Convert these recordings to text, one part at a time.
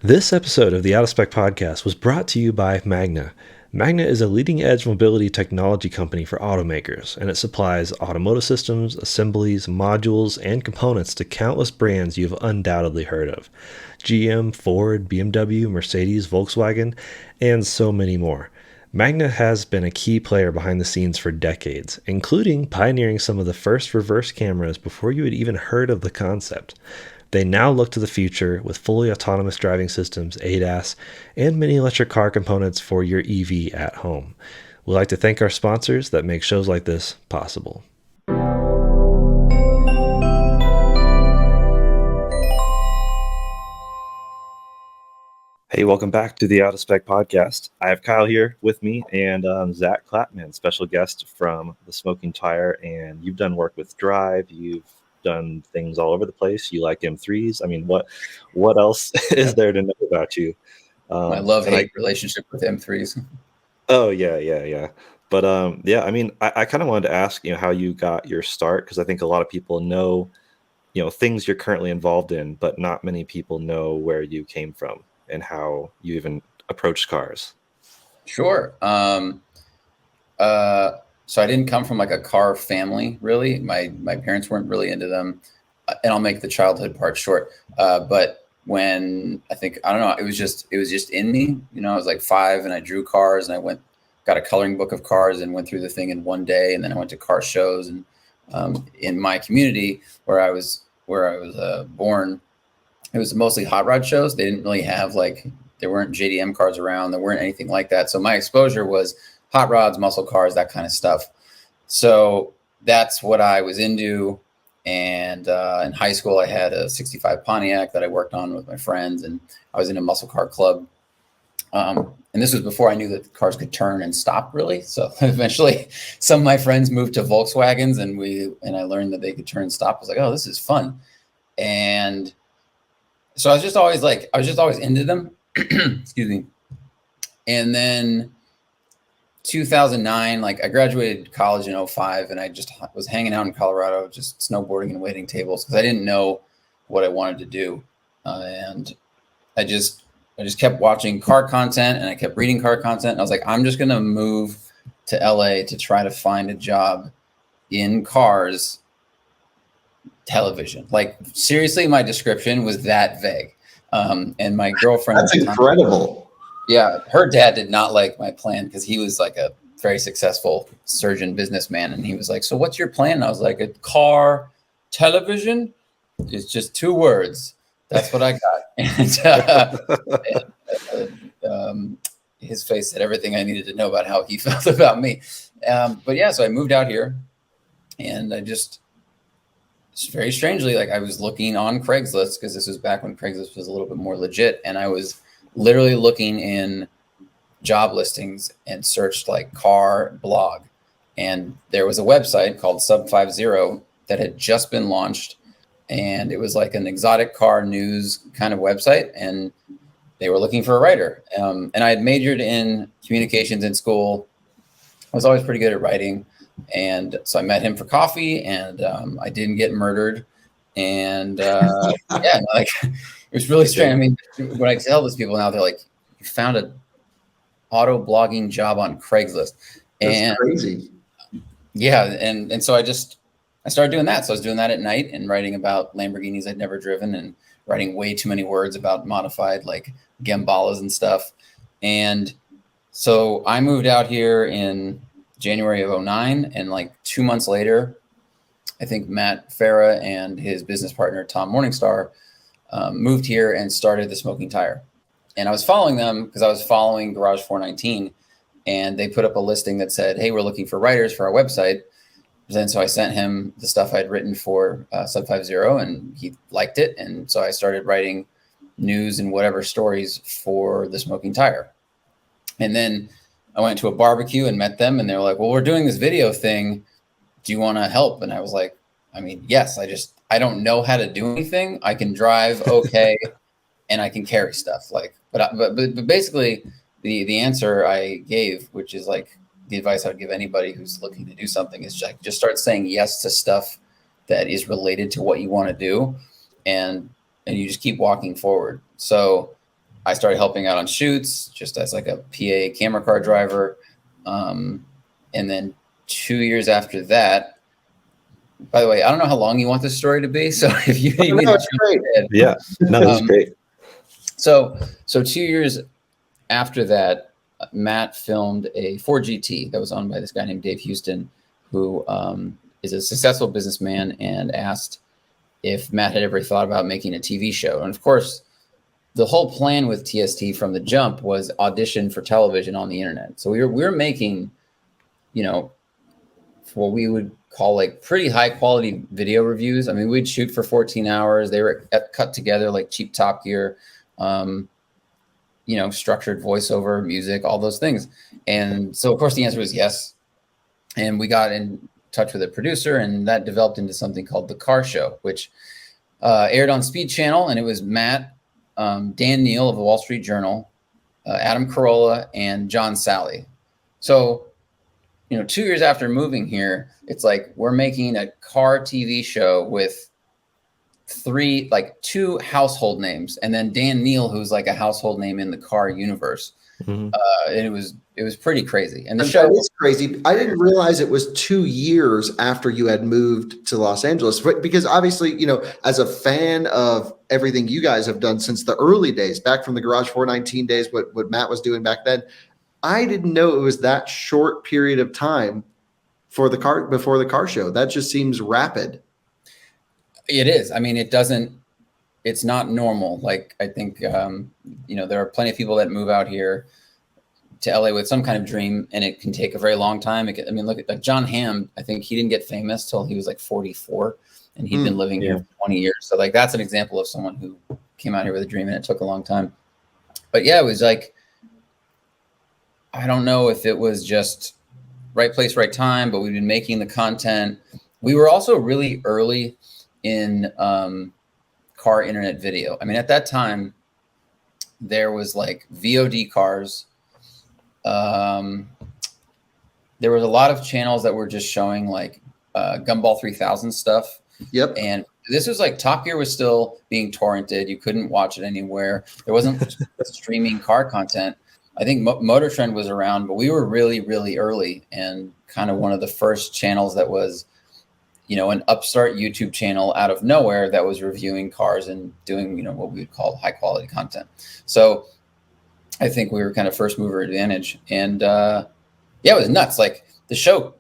This episode of the Out of Spec podcast was brought to you by Magna. Magna is a leading edge mobility technology company for automakers, and it supplies automotive systems, assemblies, modules, and components to countless brands you've undoubtedly heard of: GM, Ford, BMW, Mercedes, Volkswagen, and so many more. Magna has been a key player behind the scenes for decades, including pioneering some of the first reverse cameras before you had even heard of the concept. They now look to the future with fully autonomous driving systems, ADAS, and mini electric car components for your EV at home. We'd like to thank our sponsors that make shows like this possible. Hey, welcome back to the Out of Spec podcast. I have Kyle here with me and Zack Klapman, special guest from The Smoking Tire. And you've done work with Drive. You've done things all over the place. You like M3s. I mean, what else is there to know about you? My love-hate relationship with M3s. Oh, yeah. But I mean, I kind of wanted to ask, how you got your start, because I think a lot of people know, things you're currently involved in, but not many people know where you came from and how you even approached cars. Sure. So I didn't come from like a car family, really. My parents weren't really into them, and I'll make the childhood part short. But when I don't know, it was just in me. I was like 5 and I drew cars, and I got a coloring book of cars and went through the thing in one day. And then I went to car shows, and in my community where I was born, it was mostly hot rod shows. They didn't really have there weren't JDM cars around. There weren't anything like that. So my exposure was hot rods, muscle cars, that kind of stuff. So that's what I was into. And in high school, I had a 65 Pontiac that I worked on with my friends, and I was in a muscle car club. And this was before I knew that cars could turn and stop, really. So eventually some of my friends moved to Volkswagens, and I learned that they could turn and stop. I was like, oh, this is fun. And so I was just always into them. Excuse me. And then 2009, I graduated college in 2005, and I just was hanging out in Colorado, just snowboarding and waiting tables, because I didn't know what I wanted to do. And I just kept watching car content, and I kept reading car content. And I was like, I'm just going to move to LA to try to find a job in cars television. Seriously, my description was that vague. And my girlfriend— That's incredible. Yeah, her dad did not like my plan, because he was like a very successful surgeon businessman. And he was like, so what's your plan? And I was like, a car television? It's just 2 words. That's what I got. And his face said everything I needed to know about how he felt about me. But yeah, so I moved out here, and I just very strangely, I was looking on Craigslist, because this was back when Craigslist was a little bit more legit. And I was literally looking in job listings and searched car blog. And there was a website called Sub50 that had just been launched. And it was like an exotic car news kind of website. And they were looking for a writer. And I had majored in communications in school. I was always pretty good at writing. And so I met him for coffee, and I didn't get murdered. And it was really strange. I mean, when I tell these people now, they're like, you found a auto blogging job on Craigslist. That's crazy. Yeah. And so I started doing that. So I was doing that at night and writing about Lamborghinis I'd never driven, and writing way too many words about modified Gambalas and stuff. And so I moved out here in January of 2009, and 2 months later, I think Matt Farah and his business partner, Tom Morningstar, moved here and started The Smoking Tire. And I was following them because I was following Garage 419, and they put up a listing that said, hey, we're looking for writers for our website. And so I sent him the stuff I'd written for Sub50, and he liked it. And so I started writing news and whatever stories for The Smoking Tire. And then I went to a barbecue and met them, and they were like, well, we're doing this video thing. Do you want to help? And I was like, I mean, yes, I don't know how to do anything. I can drive okay, and I can carry stuff. But basically the answer I gave, which is the advice I would give anybody who's looking to do something, is just start saying yes to stuff that is related to what you want to do, and you just keep walking forward. So I started helping out on shoots just as like a PA camera car driver. And then 2 years after that, by the way, I don't know how long you want this story to be. So if you need me to jump ahead. Yeah, no, this is great. So 2 years after that, Matt filmed a Ford GT that was owned by this guy named Dave Houston, who is a successful businessman, and asked if Matt had ever thought about making a TV show. And of course, the whole plan with TST from the jump was audition for television on the internet. So we were making, what we would call like pretty high quality video reviews. I mean, we'd shoot for 14 hours. They were cut together like cheap Top Gear, structured voiceover, music, all those things. And so of course the answer was yes. And we got in touch with a producer, and that developed into something called The Car Show, which aired on Speed Channel. And it was Matt, Dan Neal of the Wall Street Journal, Adam Carolla, and John Sally. So, 2 years after moving here, it's like we're making a car TV show with two household names, and then Dan Neal, who's like a household name in the car universe. Mm-hmm. And it was pretty crazy. And the show is crazy. I didn't realize it was 2 years after you had moved to Los Angeles, because obviously, as a fan of everything you guys have done since the early days, back from the Garage 419 days, what Matt was doing back then, I didn't know it was that short period of time before the car show. That just seems rapid. It is. I mean, it's not normal. Like, I think, there are plenty of people that move out here to LA with some kind of dream, and it can take a very long time. Look at like John Hamm. I think he didn't get famous till he was like 44, and he'd been living here for 20 years. So like, that's an example of someone who came out here with a dream, and it took a long time. But yeah, it was like, I don't know if it was just right place, right time, but we've been making the content. We were also really early in car internet video. I mean, at that time, there was like VOD cars. There was a lot of channels that were just showing like Gumball 3000 stuff. Yep. And this was like Top Gear was still being torrented. You couldn't watch it anywhere. There wasn't streaming car content. I think Motor Trend was around, but we were really, really early, and kind of one of the first channels that was, an upstart YouTube channel out of nowhere that was reviewing cars and doing, what we would call high quality content. So I think we were kind of first mover advantage. And it was nuts. Like the show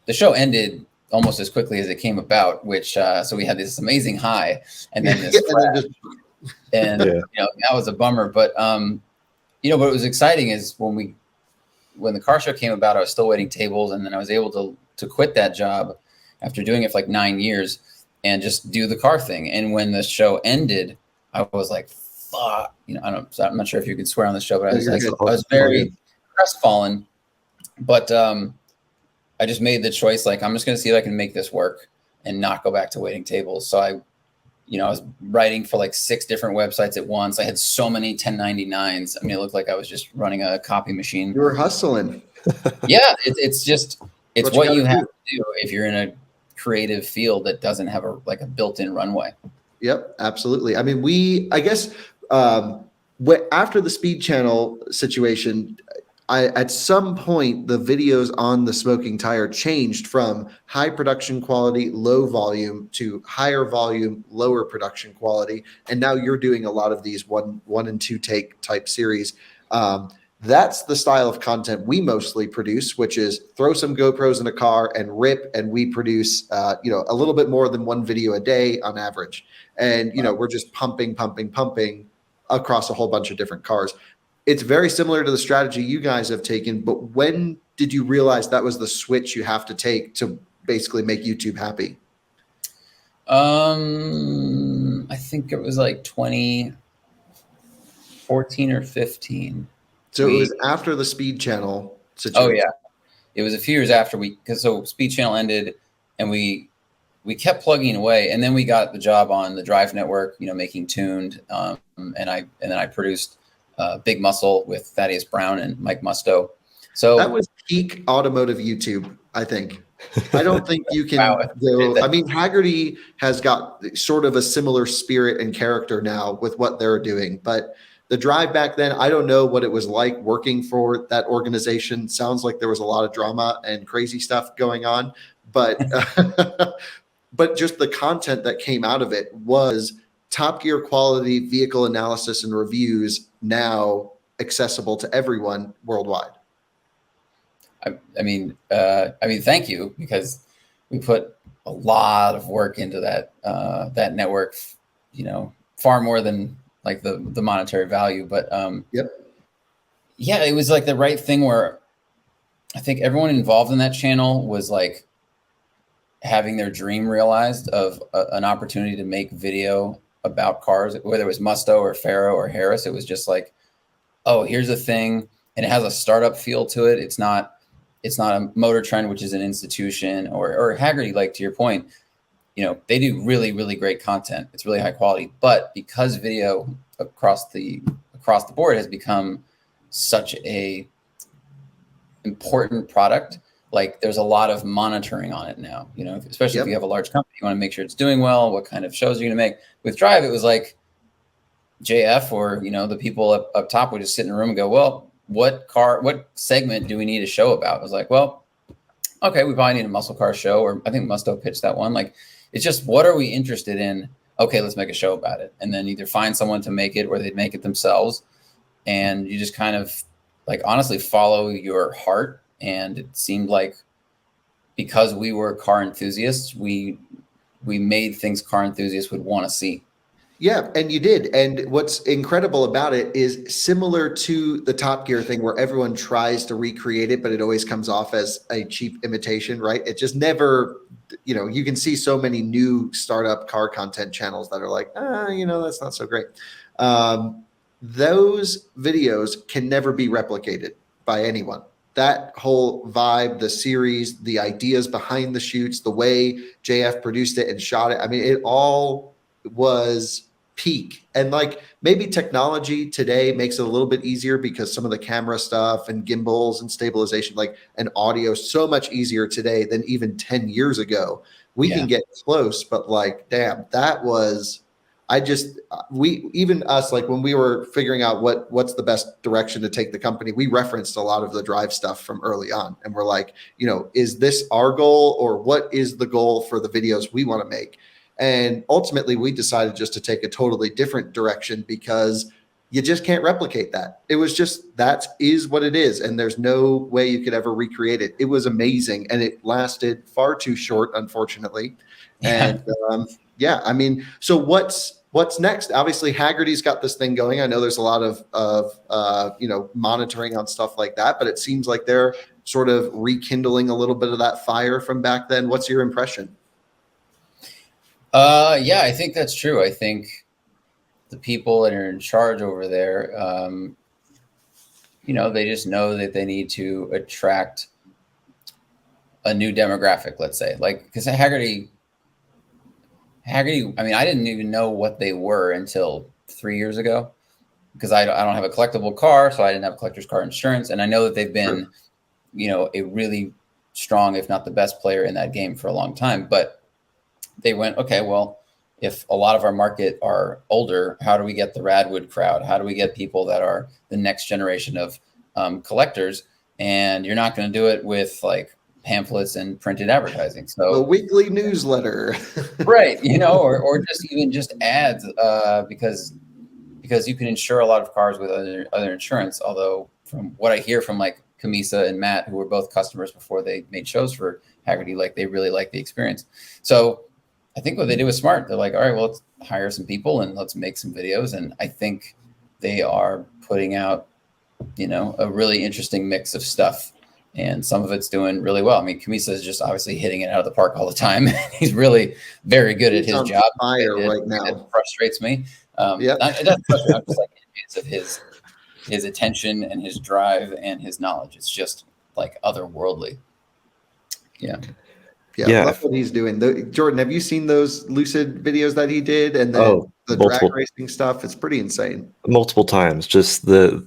ended almost as quickly as it came about, which so we had this amazing high, and then this crash. And that was a bummer. But what was exciting is when the car show came about, I was still waiting tables, and then I was able to quit that job after doing it for like 9 years and just do the car thing. And when the show ended, I was like, fuck, I'm not sure if you could swear on the show, but I was very crestfallen. But I just made the choice, like, I'm just going to see if I can make this work and not go back to waiting tables. So I was writing for like 6 different websites at once. I had so many 1099s. I mean, it looked like I was just running a copy machine. You were hustling. Yeah, it's what you have to do if you're in a creative field that doesn't have a built-in runway. Yep, absolutely. I mean, after the Speed Channel situation, at some point, the videos on the Smoking Tire changed from high production quality, low volume, to higher volume, lower production quality. And now you're doing a lot of these one and two take type series. That's the style of content we mostly produce, which is throw some GoPros in a car and rip. And we produce, a little bit more than one video a day on average. And, we're just pumping across a whole bunch of different cars. It's very similar to the strategy you guys have taken, but when did you realize that was the switch you have to take to basically make YouTube happy? I think it was like 2014 or 15. So it was after the Speed Channel situation. Oh yeah. It was a few years after so Speed Channel ended, and we kept plugging away, and then we got the job on the Drive Network, making Tuned. And then I produced Big Muscle with Thaddeus Brown and Mike Musto. So that was peak automotive YouTube, I think. I don't think you can go. I mean, Haggerty has got sort of a similar spirit and character now with what they're doing, but The drive back then, I don't know what it was like working for that organization. Sounds like there was a lot of drama and crazy stuff going on, but but just the content that came out of it was top gear quality vehicle analysis and reviews, now accessible to everyone worldwide. I mean, thank you, because we put a lot of work into that network, far more than like the monetary value. But Yep. yeah, it was like the right thing where I think everyone involved in that channel was like having their dream realized of an opportunity to make video about cars, whether it was Musto or Faro or Harris. It was just like, oh, here's a thing, and it has a startup feel to it. It's not a Motor Trend, which is an institution, or Hagerty, like to your point, they do really, really great content. It's really high quality, but because video across the board has become such a important product, like there's a lot of monitoring on it now, especially if you have a large company, you want to make sure it's doing well. What kind of shows are you going to make? With Drive, it was like JF or, the people up top would just sit in a room and go, well, what segment do we need a show about? I was like, well, okay, we probably need a muscle car show, or I think Musto pitched that one. Like, it's just, what are we interested in? Okay, let's make a show about it. And then either find someone to make it or they'd make it themselves. And you just kind of like honestly follow your heart. And it seemed like because we were car enthusiasts, we made things car enthusiasts would want to see. Yeah, and you did. And what's incredible about it is similar to the Top Gear thing where everyone tries to recreate it, but it always comes off as a cheap imitation, right? It just never, you can see so many new startup car content channels that are like, that's not so great. Those videos can never be replicated by anyone. That whole vibe, the series, the ideas behind the shoots, the way JF produced it and shot it. I mean, it all was peak. And like maybe technology today makes it a little bit easier because some of the camera stuff and gimbals and stabilization, like and audio, so much easier today than even 10 years ago. We can get close, but like, damn, that was, even us, like when we were figuring out what's the best direction to take the company, we referenced a lot of the Drive stuff from early on. And we're like, is this our goal, or what is the goal for the videos we want to make? And ultimately, we decided just to take a totally different direction because you just can't replicate that. It was just, that is what it is. And there's no way you could ever recreate it. It was amazing. And it lasted far too short, unfortunately. And I mean, so what's next? Obviously, Hagerty's got this thing going. I know there's a lot of monitoring on stuff like that, but it seems like they're sort of rekindling a little bit of that fire from back then. What's your impression? Yeah, I think that's true. I think the people that are in charge over there, they just know that they need to attract a new demographic, let's say, like, because Hagerty, I mean, I didn't even know what they were until 3 years ago, because I don't have a collectible car, so I didn't have collector's car insurance. And I know that they've been, a really strong, if not the best player in that game for a long time. But they went, okay, well, if a lot of our market are older, how do we get the Radwood crowd? How do we get people that are the next generation of collectors? And you're not going to do it with like pamphlets and printed advertising. So a weekly newsletter, right? Or just ads, because you can insure a lot of cars with other insurance. Although from what I hear from like Camisa and Matt, who were both customers before they made shows for Hagerty, like they really like the experience. So I think what they did was smart. They're like, all right, well, let's hire some people and let's make some videos. And I think they are putting out, a really interesting mix of stuff. And some of it's doing really well. I mean, Camisa is just obviously hitting it out of the park all the time. He's really very good at his job. Fire right now. It frustrates me. It doesn't frustrate me. I'm just like envious of his attention and his drive and his knowledge. It's just like otherworldly. Yeah. Yeah, that's what he's doing. Jordan, have you seen those Lucid videos that he did? And then the drag racing stuff? It's pretty insane. Multiple times. Just the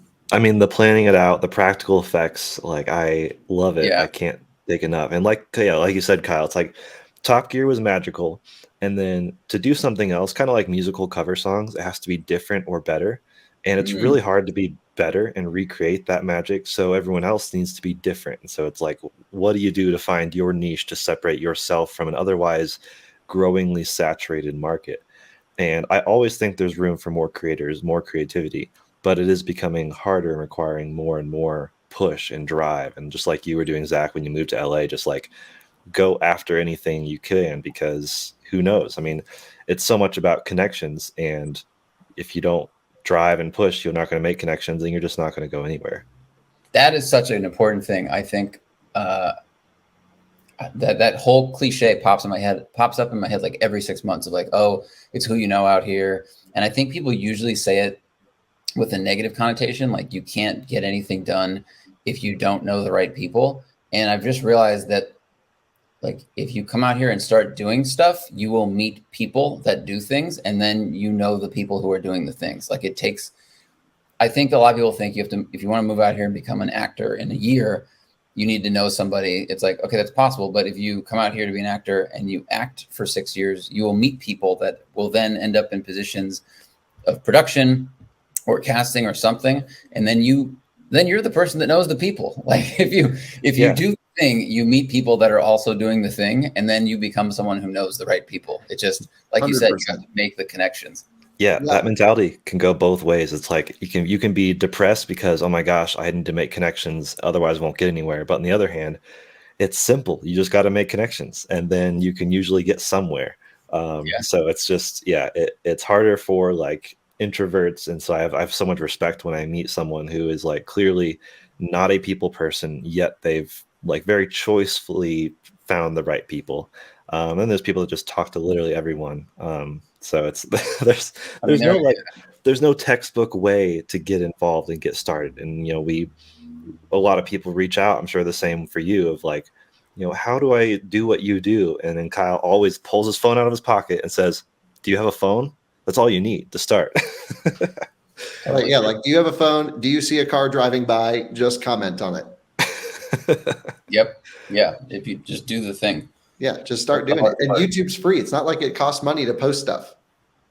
planning it out, the practical effects. Like, I love it. Yeah. I can't take enough. And like you said, Kyle, it's like Top Gear was magical. And then to do something else, kind of like musical cover songs, it has to be different or better. And it's really hard to be better and recreate that magic. So everyone else needs to be different. And so it's like, what do you do to find your niche to separate yourself from an otherwise growingly saturated market? And I always think there's room for more creators, more creativity, but it is becoming harder and requiring more and more push and drive. And just like you were doing, Zach, when you moved to LA, just like go after anything you can, because who knows? I mean, it's so much about connections. And if you don't drive and push, you're not going to make connections and you're just not going to go anywhere. That is such an important thing. I think that whole cliche pops up in my head like every 6 months of like, oh, it's who you know out here. And I think people usually say it with a negative connotation, like you can't get anything done if you don't know the right people. And I've just realized that like if you come out here and start doing stuff, you will meet people that do things, and then you know the people who are doing the things. Like it takes, I think a lot of people think you have to, if you want to move out here and become an actor in a year, you need to know somebody. It's like, okay, that's possible. But if you come out here to be an actor and you act for 6 years, you will meet people that will then end up in positions of production or casting or something. And then you're the person that knows the people. Like if you do the thing, you meet people that are also doing the thing, and then you become someone who knows the right people. It just, like 100%. You said, you have to make the connections. Yeah, that mentality can go both ways. It's like you can be depressed because, oh my gosh, I need to make connections, otherwise I won't get anywhere. But on the other hand, it's simple. You just got to make connections, and then you can usually get somewhere. So it's just, it's harder for like introverts. And so I have so much respect when I meet someone who is like clearly not a people person, yet they've like very choicefully found the right people. And there's people that just talk to literally everyone. So it's there's no textbook way to get involved and get started. And a lot of people reach out. I'm sure the same for you of like, how do I do what you do? And then Kyle always pulls his phone out of his pocket and says, "Do you have a phone? That's all you need to start." Totally. Like, do you have a phone? Do you see a car driving by? Just comment on it. Yep. Yeah. If you just do the thing. Yeah, just start doing it. And YouTube's free. It's not like it costs money to post stuff.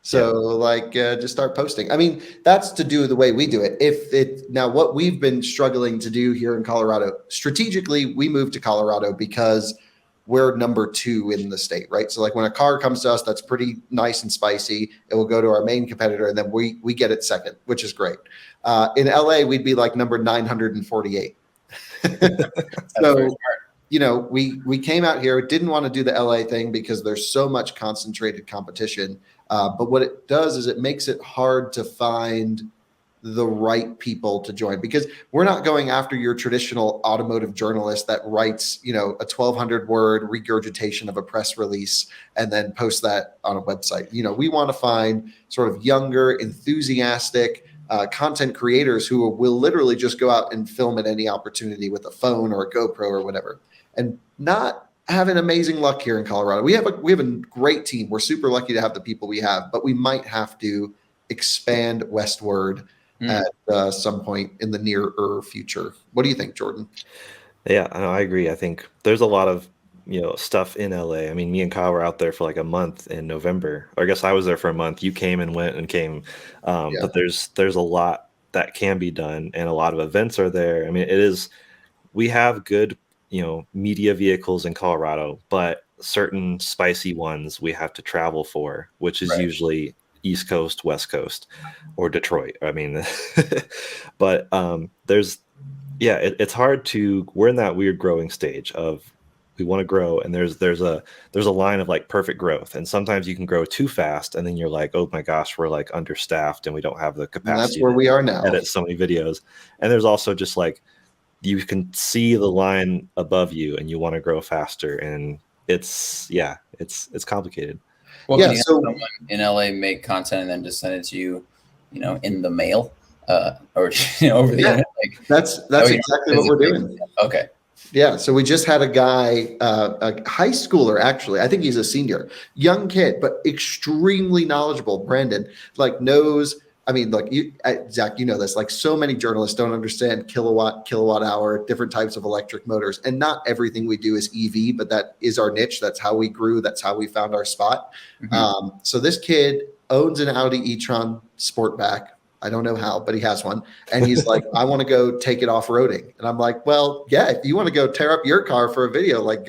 So just start posting. I mean, that's to do the way we do it. Now what we've been struggling to do here in Colorado, strategically, we moved to Colorado because we're number 2 in the state, right? So like when a car comes to us, that's pretty nice and spicy. It will go to our main competitor, and then we get it second, which is great. In LA, we'd be like number 948. So we came out here, didn't want to do the LA thing because there's so much concentrated competition. But what it does is it makes it hard to find the right people to join, because we're not going after your traditional automotive journalist that writes, a 1,200 word regurgitation of a press release and then post that on a website. We want to find sort of younger, enthusiastic content creators who will literally just go out and film at any opportunity with a phone or a GoPro or whatever, and not having amazing luck here in Colorado. We have a great team. We're super lucky to have the people we have, but we might have to expand westward at some point in the nearer future. What do you think, Jordan? Yeah, I agree. I think there's a lot of stuff in LA. I mean, me and Kyle were out there for like a month in November. Or I guess I was there for a month. You came and went and came. But there's a lot that can be done, and a lot of events are there. I mean, we have good media vehicles in Colorado, but certain spicy ones we have to travel for, which is usually East Coast, West Coast, or Detroit. I mean, but it's hard we're in that weird growing stage of we want to grow, and there's a line of like perfect growth, and sometimes you can grow too fast, and then you're like, oh my gosh, we're like understaffed and we don't have the capacity. And that's where we are now. Edit so many videos. And there's also just like you can see the line above you and you want to grow faster, and it's complicated. Well, can you have someone in LA make content and then just send it to you, in the mail, or over the internet? Like, that's exactly what we're doing. Okay. Yeah. So we just had a guy, a high schooler, actually. I think he's a senior, young kid, but extremely knowledgeable. Brandon, like knows. I mean, look, Zach, you know this, like so many journalists don't understand kilowatt hour, different types of electric motors. And not everything we do is EV, but that is our niche. That's how we grew. That's how we found our spot. So this kid owns an Audi e-tron Sportback, I don't know how, but he has one. And he's like, I want to go take it off-roading. And I'm like, well, yeah, if you want to go tear up your car for a video, like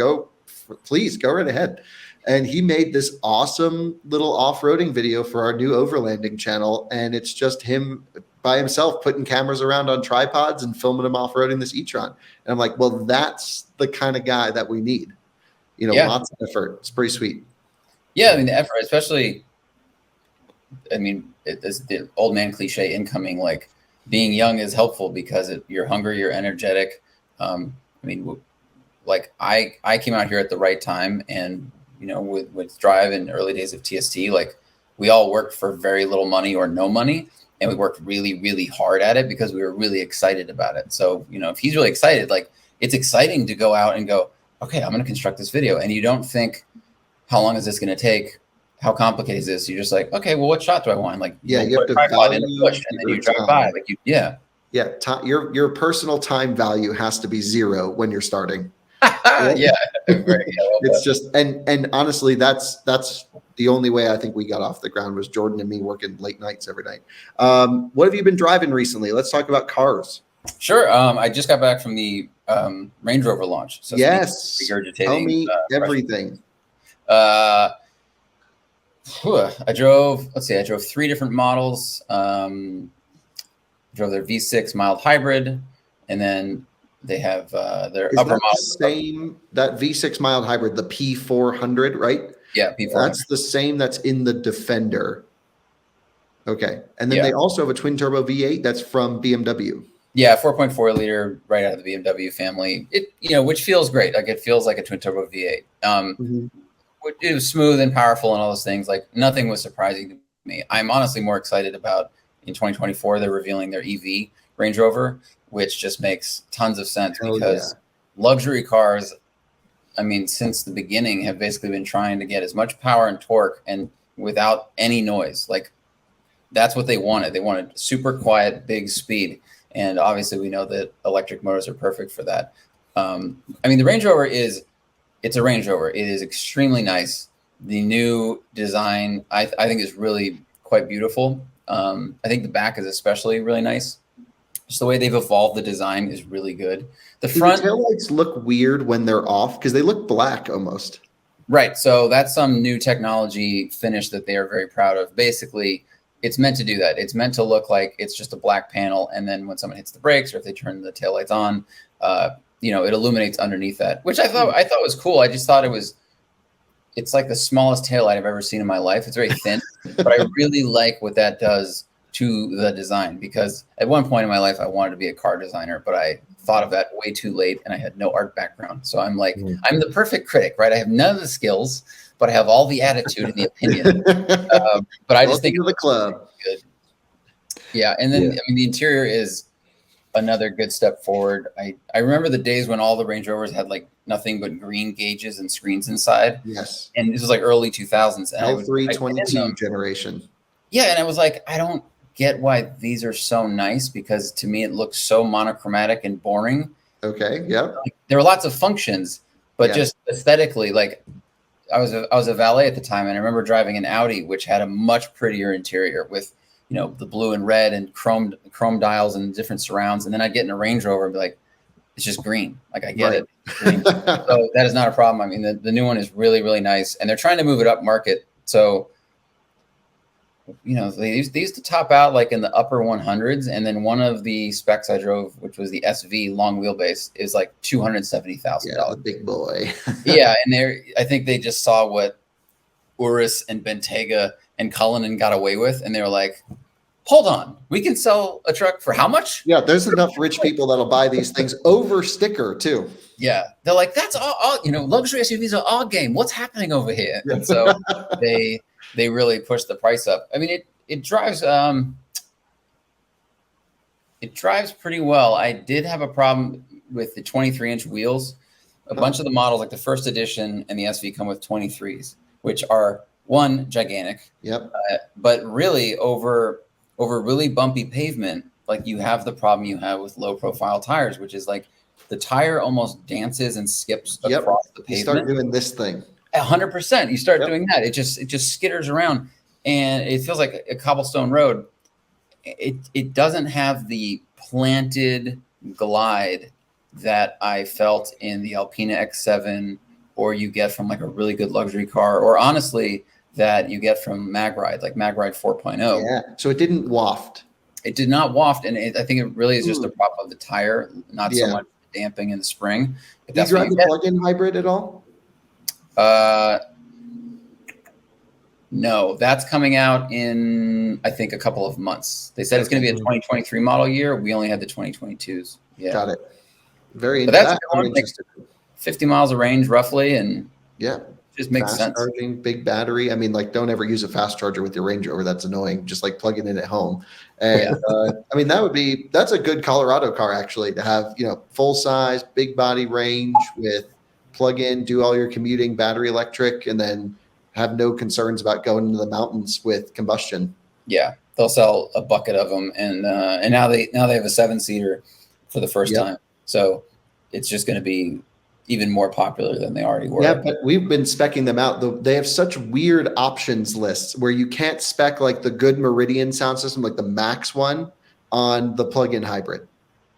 please go right ahead. And he made this awesome little off-roading video for our new overlanding channel. And it's just him by himself putting cameras around on tripods and filming him off-roading this e-tron. And I'm like, well, that's the kind of guy that we need. Lots of effort. It's pretty sweet. Yeah, I mean, the effort, especially, I mean, it's the old man cliche incoming, like being young is helpful because you're hungry, you're energetic. I mean, like I came out here at the right time, and, with Drive and early days of TST, like we all worked for very little money or no money, and we worked really, really hard at it because we were really excited about it. So, if he's really excited, like it's exciting to go out and go, okay, I'm going to construct this video. And you don't think, how long is this going to take? How complicated is this? You're just like, okay, well, what shot do I want? Like, you have to value in push, and then you drive by. Like, your personal time value has to be 0 when you're starting. Yeah, it's just and honestly, that's the only way I think we got off the ground was Jordan and me working late nights every night. What have you been driving recently? Let's talk about cars. Sure. I just got back from the Range Rover launch. So yes, regurgitating. Tell me everything. I drove 3 different models. Drove their V6 mild hybrid, and then they have their upper model. That V6 mild hybrid, the P400, right? Yeah, P400. That's the same that's in the Defender. Okay. And then they also have a twin turbo V8 that's from BMW. Yeah, 4.4 liter right out of the BMW family. Which feels great. Like it feels like a twin turbo V8. It was smooth and powerful and all those things. Like nothing was surprising to me. I'm honestly more excited about in 2024 they're revealing their EV Range Rover, which just makes tons of sense because luxury cars, I mean, since the beginning have basically been trying to get as much power and torque and without any noise. Like that's what they wanted. They wanted super quiet, big speed. And obviously we know that electric motors are perfect for that. I mean, the Range Rover it's a Range Rover. It is extremely nice. The new design, I think, is really quite beautiful. I think the back is especially really nice. Just the way they've evolved the design is really good. The taillights look weird when they're off because they look black almost. Right. So that's some new technology finish that they are very proud of. Basically, it's meant to do that. It's meant to look like it's just a black panel. And then when someone hits the brakes or if they turn the taillights on, it illuminates underneath that, which I thought was cool. I just thought it's like the smallest taillight I've ever seen in my life. It's very thin, but I really like what that does to the design because at one point in my life, I wanted to be a car designer, but I thought of that way too late and I had no art background. So I'm like, I'm the perfect critic, right? I have none of the skills, but I have all the attitude and the opinion. But I just think the club. Good. Yeah. And then, I mean, the interior is another good step forward. I remember the days when all the Range Rovers had like nothing but green gauges and screens inside. Yes. And this was like early 2000s. And L322 generation. Yeah. And I was like, I don't get why these are so nice because to me, it looks so monochromatic and boring. Okay. Yeah. Like, there were lots of functions, but just aesthetically, like I was a valet at the time. And I remember driving an Audi, which had a much prettier interior with, the blue and red and chrome dials and different surrounds. And then I'd get in a Range Rover and be like, it's just green. Like I get it. So that is not a problem. I mean, the new one is really, really nice. And they're trying to move it up market. So, they used to top out like in the upper 100s. And then one of the specs I drove, which was the SV long wheelbase, is like $270,000. Yeah, the big boy. Yeah. And I think they just saw what Urus and Bentayga and Cullinan got away with. And they were like, hold on, we can sell a truck for how much? Yeah, there's enough rich people that'll buy these things over sticker too. Yeah, they're like, that's all luxury SUVs are all game. What's happening over here? And so they really pushed the price up. I mean, it drives pretty well. I did have a problem with the 23-inch wheels. A bunch of the models, like the first edition and the SV, come with 23s, which are gigantic. Yep. But really over really bumpy pavement, like you have the problem you have with low profile tires, which is like the tire almost dances and skips across the pavement. You start doing this thing. 100%. You start doing that. It just skitters around and it feels like a cobblestone road. it doesn't have the planted glide that I felt in the Alpina X7, or you get from like a really good luxury car, or honestly that you get from MagRide, like MagRide 4.0. Yeah. So it didn't waft. It did not waft, and I think it really is just a problem of the tire, not so Yeah. much damping in the spring. If Do you that's what drive you the get. plug-in hybrid at all? No, that's coming out in, I think, a couple of months. They said it's going to be a 2023 model year. We only had the 2022s. Yeah. Got it. Very But that's interesting. I'm going like interested. 50 miles of range roughly, and Yeah. it just makes Fast sense. charging, big battery. I mean, like, don't ever use a fast charger with your Range Rover. That's annoying. Just like plug it in at home. And I mean, that's a good Colorado car actually to have, full size, big body range with plug in, do all your commuting, battery electric, and then have no concerns about going into the mountains with combustion. Yeah, they'll sell a bucket of them, and now they have a 7-seater for the first Yep. time. So it's just going to be even more popular than they already were. Yeah, but we've been speccing them out. They have such weird options lists where you can't spec like the good Meridian sound system, like the Max one, on the plug-in hybrid.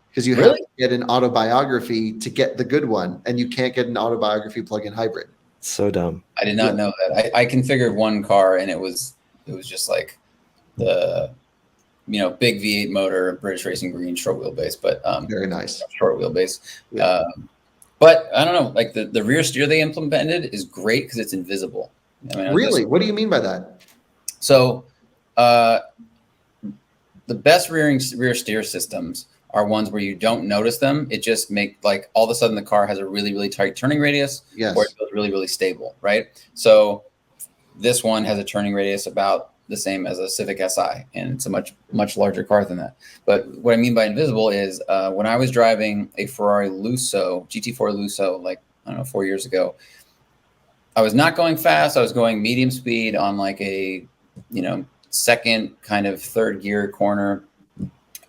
Because you have to get an autobiography to get the good one, and you can't get an autobiography plug-in hybrid. So dumb. I did not know that. I configured one car, and it was just like the big V8 motor, British Racing Green, short wheelbase, but very nice short wheelbase. Yeah. But I don't know, like the rear steer they implemented is great because it's invisible. I mean, really? What do you mean by that? So the best rear steer systems are ones where you don't notice them. It just like all of a sudden the car has a really, really tight turning radius, or it feels really, really stable, right? So this one has a turning radius about the same as a Civic Si, and it's a much, much larger car than that. But what I mean by invisible is when I was driving a Ferrari Lusso, GT4 Lusso, like, I don't know, 4 years ago, I was not going fast. I was going medium speed on like a, second kind of third gear corner.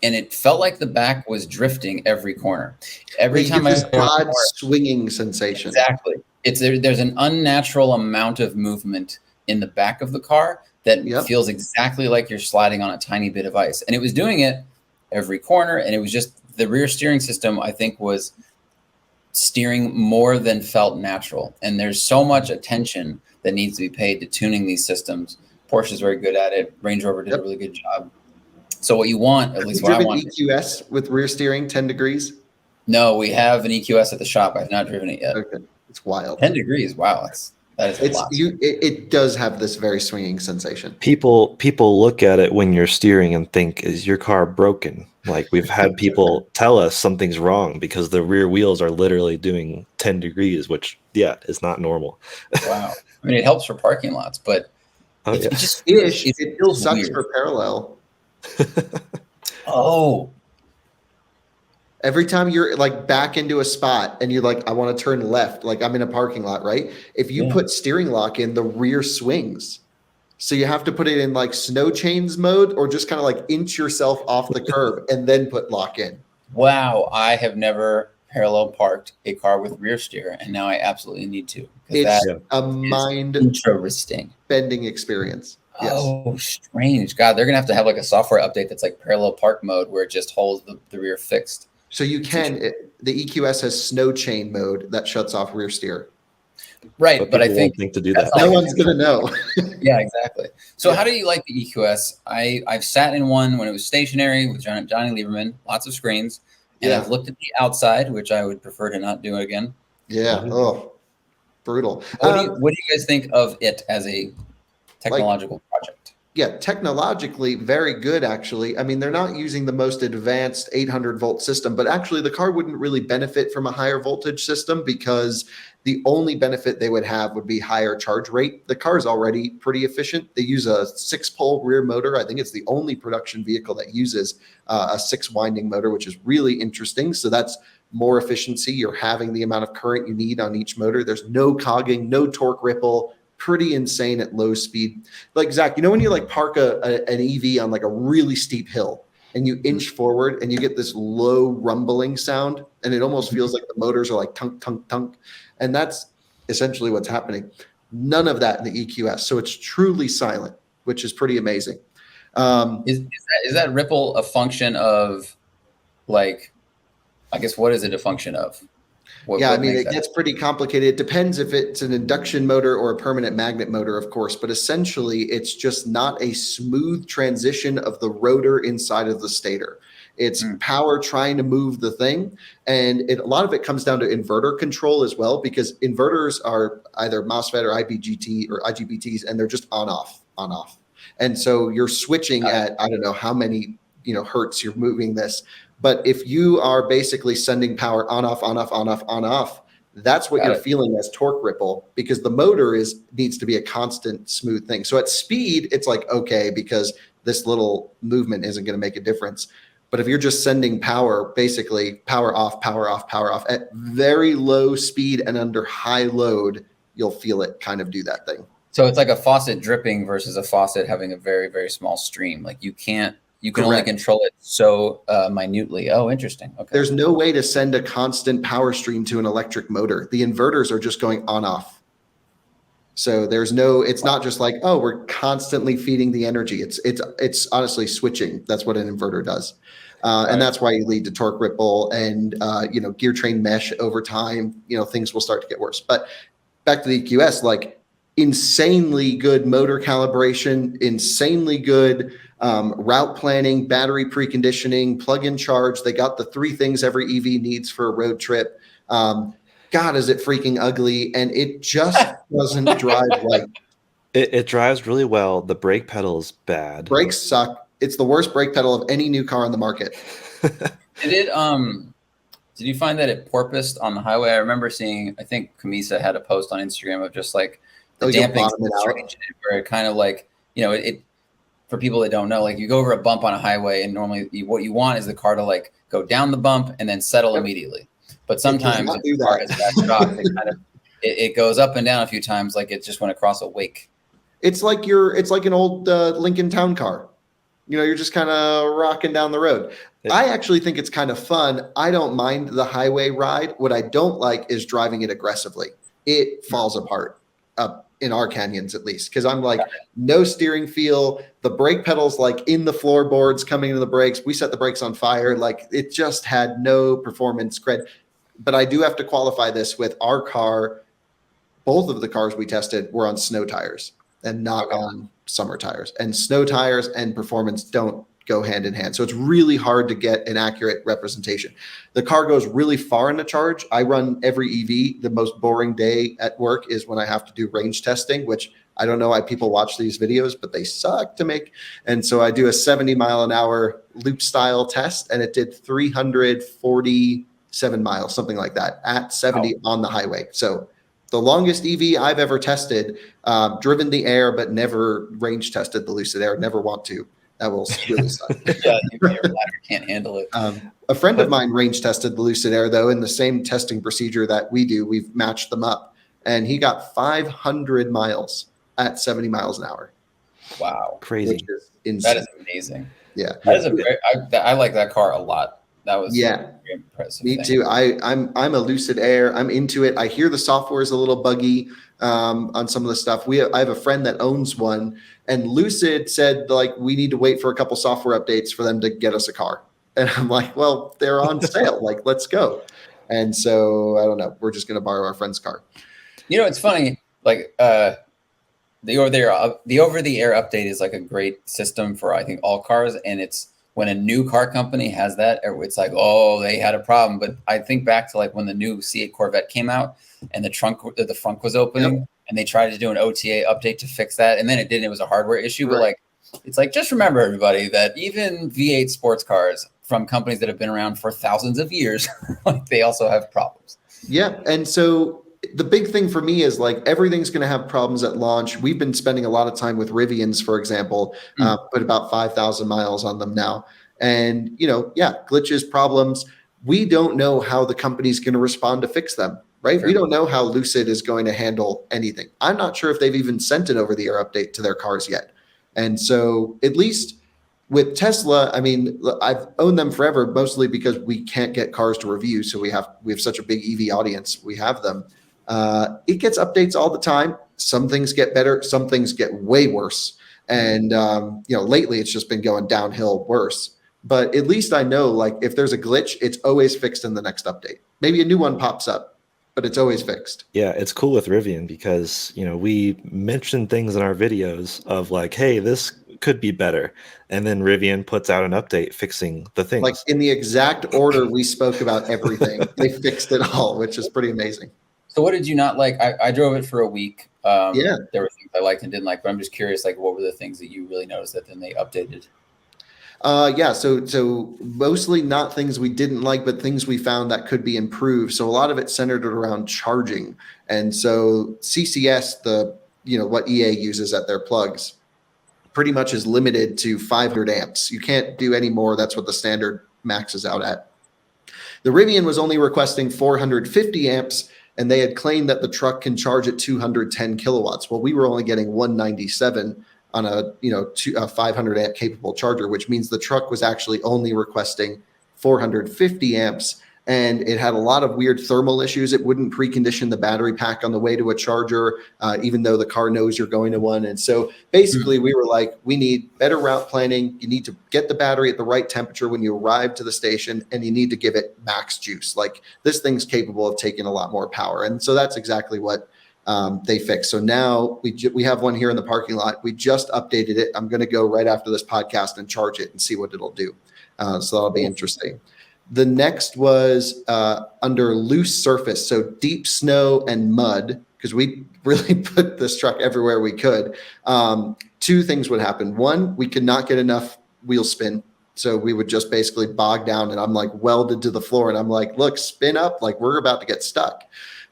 And it felt like the back was drifting every corner. Every time this odd swinging sensation. Exactly. There's an unnatural amount of movement in the back of the car that feels exactly like you're sliding on a tiny bit of ice. And it was doing it every corner. And it was just the rear steering system, I think, was steering more than felt natural. And there's so much attention that needs to be paid to tuning these systems. Porsche's very good at it. Range Rover did a really good job. So what you want, at least what I want. EQS with rear steering 10 degrees? No, we have an EQS at the shop. I've not driven it yet. Okay. It's wild. 10 degrees. Wow. That is a lot. It does have this very swinging sensation. People look at it when you're steering and think, is your car broken? Like, we've had people tell us something's wrong because the rear wheels are literally doing 10 degrees, which, is not normal. Wow. I mean, it helps for parking lots, but it just it still sucks weird. For parallel. Every time you're like back into a spot and you're like, I want to turn left, like I'm in a parking lot, right? If you put steering lock in, the rear swings. So you have to put it in like snow chains mode, or just kind of like inch yourself off the curb and then put lock in. Wow. I have never parallel parked a car with rear steer, and now I absolutely need to. It's a mind interesting bending experience. Yes. Oh, strange. God, they're going to have like a software update that's like parallel park mode where it just holds the rear fixed. So you the EQS has snow chain mode that shuts off rear steer. Right, but I think to do that. No one's going to know. Yeah, exactly. So how do you like the EQS? I've sat in one when it was stationary with Johnny Lieberman, lots of screens, and I've looked at the outside, which I would prefer to not do again. Yeah. Oh, brutal. What do you guys think of it as a technological project? Yeah, technologically very good, actually. I mean, they're not using the most advanced 800-volt system, but actually the car wouldn't really benefit from a higher voltage system because the only benefit they would have would be higher charge rate. The car is already pretty efficient. They use a 6-pole rear motor. I think it's the only production vehicle that uses a 6-winding motor, which is really interesting. So that's more efficiency. You're having the amount of current you need on each motor. There's no cogging, no torque ripple. Pretty insane at low speed. Like, Zach, when you like park an EV on like a really steep hill and you inch forward and you get this low rumbling sound, and it almost feels like the motors are like tunk, tunk, tunk. And that's essentially what's happening. None of that in the EQS. So it's truly silent, which is pretty amazing. Is that ripple a function of, like, I guess, what is it a function of? Yeah, I mean, makes it that? gets pretty complicated. It depends if it's an induction motor or a permanent magnet motor, of course, but essentially it's just not a smooth transition of the rotor inside of the stator. It's power trying to move the thing. And a lot of it comes down to inverter control as well, because inverters are either MOSFET or IGBT or IGBTs, and they're just on off, on off. And so you're switching at, I don't know how many, hertz you're moving this. But if you are basically sending power on, off, on, off, on, off, on, off, that's what you're feeling as torque ripple, because the motor needs to be a constant smooth thing. So at speed, it's like, okay, because this little movement isn't going to make a difference. But if you're just sending power, basically power off, power off, power off at very low speed and under high load, you'll feel it kind of do that thing. So it's like a faucet dripping versus a faucet having a very, very small stream. Like you can only control it so minutely. Oh, interesting. Okay. There's no way to send a constant power stream to an electric motor. The inverters are just going on off. So it's not just like, oh, we're constantly feeding the energy. It's honestly switching. That's what an inverter does. And that's why you lead to torque ripple and, gear train mesh over time, things will start to get worse. But back to the EQS, like insanely good motor calibration, insanely good route planning, battery preconditioning, plug-in charge. They got the 3 things every EV needs for a road trip. God, is it freaking ugly, and it just doesn't drive right. It drives really well. The brake pedal is bad. Brakes suck. It's the worst brake pedal of any new car on the market. Did you find that it porpoised on the highway? I remember seeing, I think Camisa had a post on Instagram of just like the damping where it kind of like, it for people that don't know, like you go over a bump on a highway and normally what you want is the car to like go down the bump and then settle immediately. But sometimes if the car has bad shocks, it goes up and down a few times, like it just went across a wake. It's like an old Lincoln Town car. You're just kind of rocking down the road. I actually think it's kind of fun. I don't mind the highway ride. What I don't like is driving it aggressively. It falls apart up in our canyons, at least, because I'm like, no steering feel. The brake pedals like in the floorboards coming into the brakes. We set the brakes on fire. Like it just had no performance cred. But I do have to qualify this with our car. Both of the cars we tested were on snow tires and not on summer tires. And snow tires and performance don't go hand in hand. So it's really hard to get an accurate representation. The car goes really far in a charge. I run every EV. The most boring day at work is when I have to do range testing, which I don't know why people watch these videos, but they suck to make. And so I do a 70 mile an hour loop style test, and it did 347 miles, something like that, at 70 on the highway. So the longest EV I've ever tested, driven the air, but never range tested the Lucid Air. Never want to. That will really suck. Yeah, your bladder can't handle it. A friend of mine range tested the Lucid Air, though, in the same testing procedure that we do. We've matched them up, and he got 500 miles at 70 miles an hour. Wow. Crazy. Which is insane. That is amazing. Yeah. That is I like that car a lot. That was very impressive. Me too. I'm a Lucid Air. I'm into it. I hear the software is a little buggy on some of the stuff. I have a friend that owns one, and Lucid said like we need to wait for a couple software updates for them to get us a car. And I'm like, well, they're on sale. Like, let's go. And so I don't know. We're just gonna borrow our friend's car. It's funny. Like the over-the-air update is like a great system for I think all cars, and it's when a new car company has that, it's like, oh, they had a problem. But I think back to like when the new C8 Corvette came out and the trunk was opening, and they tried to do an OTA update to fix that, and then it didn't. It was a hardware issue. Right. But like, it's like, just remember, everybody, that even V8 sports cars from companies that have been around for thousands of years, like they also have problems. Yeah, and so the big thing for me is like everything's going to have problems at launch. We've been spending a lot of time with Rivians, for example, put about 5,000 miles on them now. And, glitches, problems. We don't know how the company's going to respond to fix them, right? Sure. We don't know how Lucid is going to handle anything. I'm not sure if they've even sent an over-the-air update to their cars yet. And so at least with Tesla, I mean, I've owned them forever, mostly because we can't get cars to review. So we have such a big EV audience. We have them. It gets updates all the time. Some things get better. Some things get way worse. And, lately it's just been going downhill worse. But at least I know, like, if there's a glitch, it's always fixed in the next update. Maybe a new one pops up, but it's always fixed. Yeah, it's cool with Rivian because, we mention things in our videos of like, hey, this could be better. And then Rivian puts out an update fixing the things. Like in the exact order we spoke about everything, they fixed it all, which is pretty amazing. So what did you not like? I drove it for a week. Yeah. There were things I liked and didn't like, but I'm just curious, like, what were the things that you really noticed that then they updated? So mostly not things we didn't like, but things we found that could be improved. So a lot of it centered around charging. And so CCS, what EA uses at their plugs, pretty much is limited to 500 amps. You can't do any more. That's what the standard maxes out at. The Rivian was only requesting 450 amps, and they had claimed that the truck can charge at 210 kilowatts. Well, we were only getting 197 on a 500 amp capable charger, which means the truck was actually only requesting 450 amps. And it had a lot of weird thermal issues. It wouldn't precondition the battery pack on the way to a charger, even though the car knows you're going to one. And so basically we were like, we need better route planning. You need to get the battery at the right temperature when you arrive to the station, and you need to give it max juice. Like, this thing's capable of taking a lot more power. And so that's exactly what they fixed. So now we have one here in the parking lot. We just updated it. I'm going to go right after this podcast and charge it and see what it'll do. So that'll be interesting. The next was under loose surface, so deep snow and mud, because we really put this truck everywhere we could. Two things would happen. One, we could not get enough wheel spin. So we would just basically bog down, and I'm like welded to the floor, and I'm like, look, spin up, like we're about to get stuck.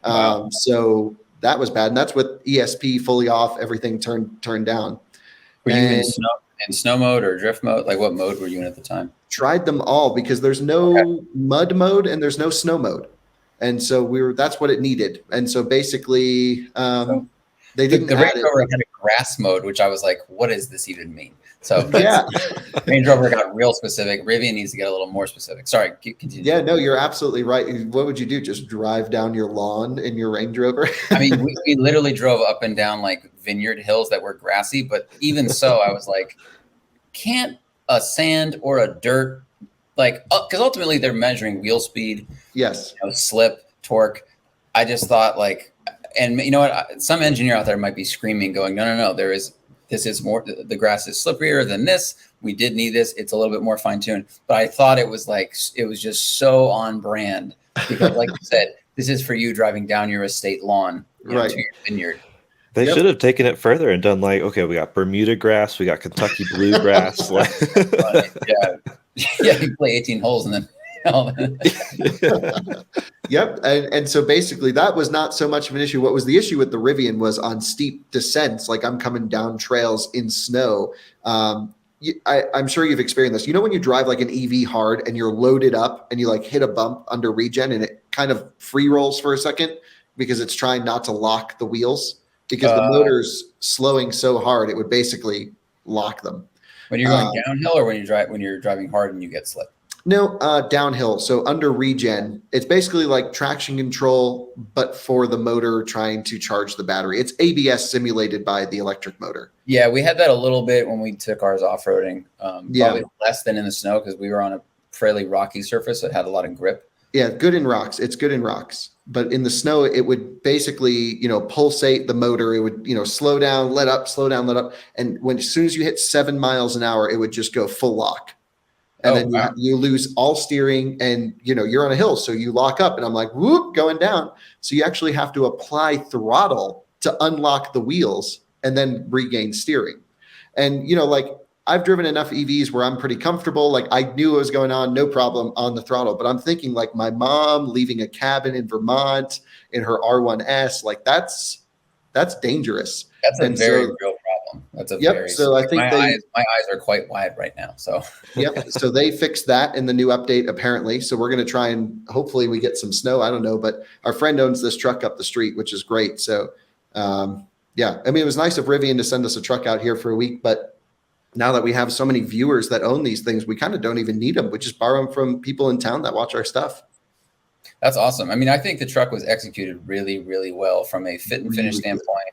Wow. So that was bad. And that's with ESP fully off, everything turned down. Were you in snow mode or drift mode? Like, what mode were you in at the time? Tried them all, because there's no mud mode and there's no snow mode. And so that's what it needed. And so basically they didn't the add Range Rover had a grass mode, which I was like, what does this even mean? So yeah, Range Rover got real specific. Rivian needs to get a little more specific. Sorry, continue. Yeah, no, you're absolutely right. What would you do? Just drive down your lawn in your Range Rover? I mean, we literally drove up and down like vineyard hills that were grassy, but even so, I was like, can't a sand or a dirt, like, because ultimately they're measuring wheel speed, yes, slip, torque. I just thought, like, and you know what? Some engineer out there might be screaming, going, no, this is more, the grass is slipperier than this. We did need this. It's a little bit more fine tuned, but I thought it was just so on brand, because like you said, this is for you driving down your estate lawn, right, to your vineyard. They should have taken it further and done like, okay, we got Bermuda grass, we got Kentucky bluegrass. Yeah, you play 18 holes and then. Yep. And so basically that was not so much of an issue. What was the issue with the Rivian was on steep descents. Like, I'm coming down trails in snow. I'm sure you've experienced this. When you drive like an EV hard and you're loaded up and you like hit a bump under regen and it kind of free rolls for a second because it's trying not to lock the wheels, because the motor's slowing so hard it would basically lock them. When you're going downhill, or when you're driving hard and you get slipped? No, downhill. So under regen, it's basically like traction control, but for the motor trying to charge the battery. It's ABS simulated by the electric motor. Yeah, we had that a little bit when we took ours off-roading. Probably less than in the snow, because we were on a fairly rocky surface that had a lot of grip. Yeah, good in rocks. It's good in rocks. But in the snow, it would basically, pulsate the motor. It would, slow down, let up, slow down, let up. And as soon as you hit 7 miles an hour, it would just go full lock. And then you lose all steering, and, you're on a hill. So you lock up, and I'm like, whoop, going down. So you actually have to apply throttle to unlock the wheels and then regain steering. And, I've driven enough EVs where I'm pretty comfortable. Like, I knew what was going on, no problem on the throttle. But I'm thinking, like, my mom leaving a cabin in Vermont in her R1S, like that's dangerous. That's a very real problem. That's a very. So I think my eyes are quite wide right now. So yep. So they fixed that in the new update, apparently. So we're going to try and hopefully we get some snow. I don't know, but our friend owns this truck up the street, which is great. So it was nice of Rivian to send us a truck out here for a week, but now that we have so many viewers that own these things, we kind of don't even need them. We just borrow them from people in town that watch our stuff. That's awesome. I mean, I think the truck was executed really, really well from a fit and finish standpoint,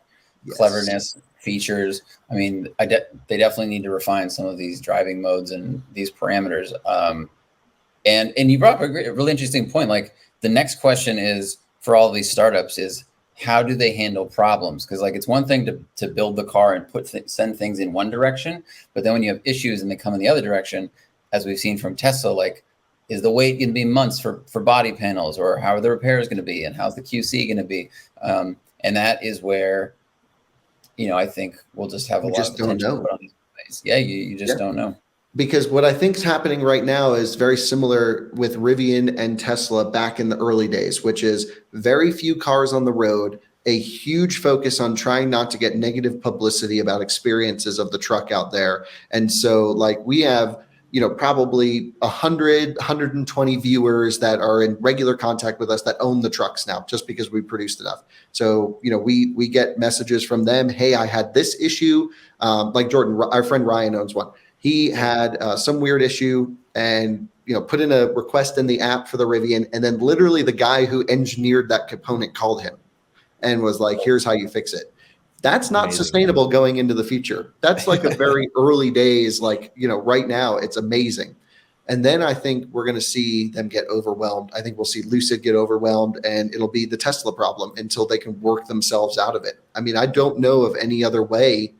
cleverness. features. I mean, they definitely need to refine some of these driving modes and these parameters. And you brought up a really interesting point. Like the next question is for all these startups is how do they handle problems? Because like it's one thing to build the car and send things in one direction, but then when you have issues and they come in the other direction, as we've seen from Tesla, like is the wait going to be months for body panels, or how are the repairs going to be, and how's the QC going to be? And that is where, I think we'll just have a lot of attention put on these things. Yeah, you just don't know. Because what I think is happening right now is very similar with Rivian and Tesla back in the early days, which is very few cars on the road, a huge focus on trying not to get negative publicity about experiences of the truck out there. And so like we have, probably 120 viewers that are in regular contact with us that own the trucks now, just because we produced enough. So, we get messages from them. Hey, I had this issue. Like Jordan, our friend Ryan owns one. He had some weird issue and, put in a request in the app for the Rivian. And then literally the guy who engineered that component called him and was like, here's how you fix it. That's not sustainable going into the future. That's like a very early days, like, right now it's amazing. And then I think we're going to see them get overwhelmed. I think we'll see Lucid get overwhelmed and it'll be the Tesla problem until they can work themselves out of it. I mean, I don't know of any other way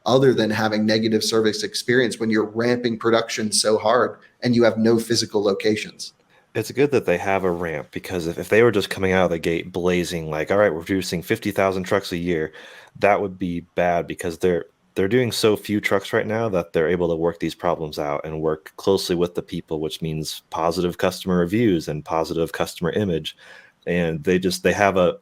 other than having negative service experience when you're ramping production so hard and you have no physical locations. It's good that they have a ramp, because if they were just coming out of the gate blazing, like, all right, we're producing 50,000 trucks a year, that would be bad, because they're doing so few trucks right now that they're able to work these problems out and work closely with the people, which means positive customer reviews and positive customer image. And they have a